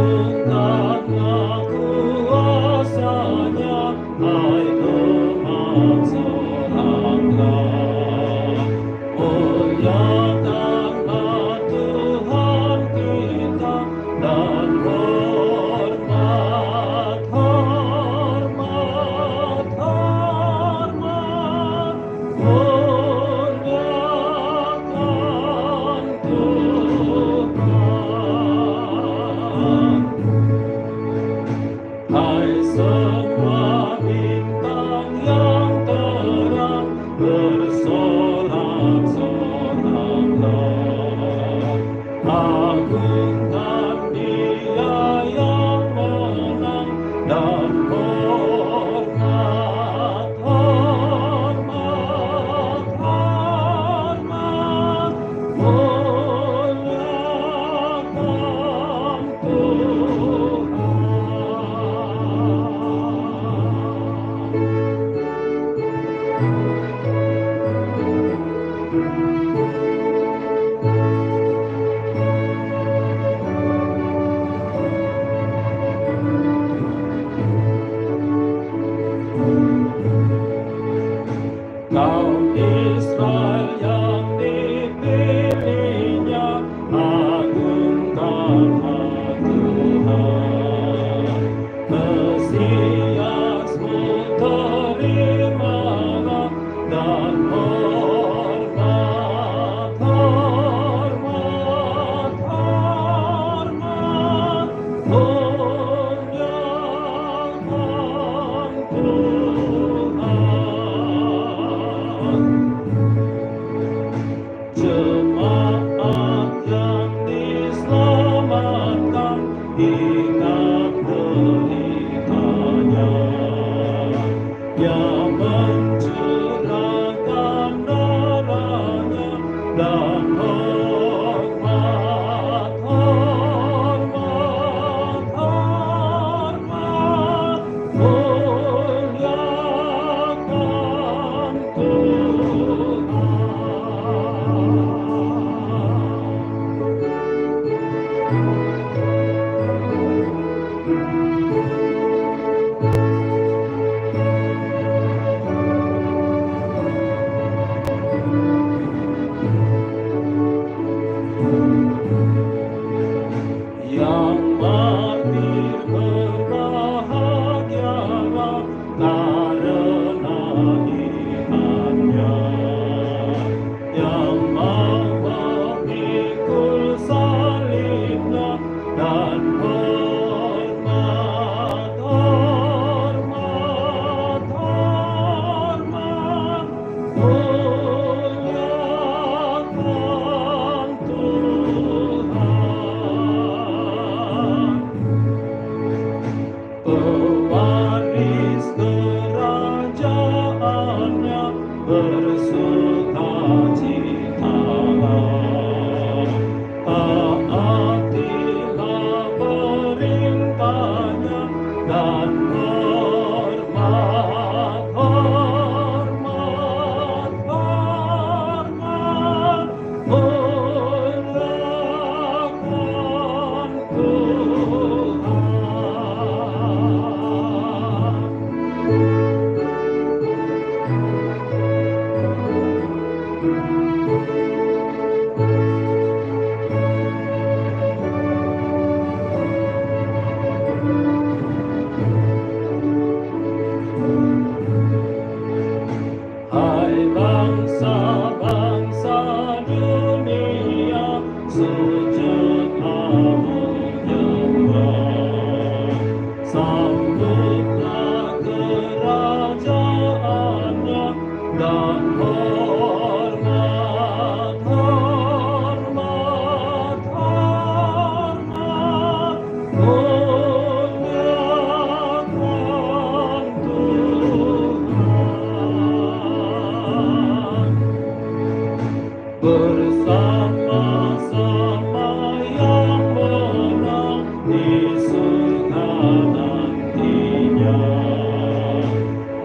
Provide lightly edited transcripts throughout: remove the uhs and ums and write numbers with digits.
Agungkanlah kuasa-Nya, hai umat serangga. Muliakanlah Tuhan kita dan hormat, hormat, hormat. Muliakan Tuhan. Hai semua bintang yang terang, bersorak-soraklah. Agungkan Dia yang menang dan hormat, hormat, hormat. Muliakan Tuhan. Kaum Israel yang dipilihnya, agungkanlah Tuhan. Mesiasmu terimalah dan hormat, hormat, hormat. Muliakan Tuhan. Jemaat yang diselamatkan, ingat beritanya. Yang mencurahkan darahnya dan hormat, hormat, hormat. Muliakan Tuhan. Yang martir berbahagialah karena imannya. Yang mau memikul salibnya dan hormat, hormat, hormat. Muliakan Tuhan. Pewaris kerajaannya, bersukacitalah. Taatilah perintahnya dan hormat, hormat, hormat. Muliakan Tuhan. Hai bangsa-bangsa dunia, sujudlah menyembah. Sambutlah kerajaannya dan hormat, hormat, hormat. Muliakan Tuhan. Bersama-sama yang menang di surga nantinya.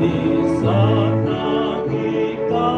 Di sana kita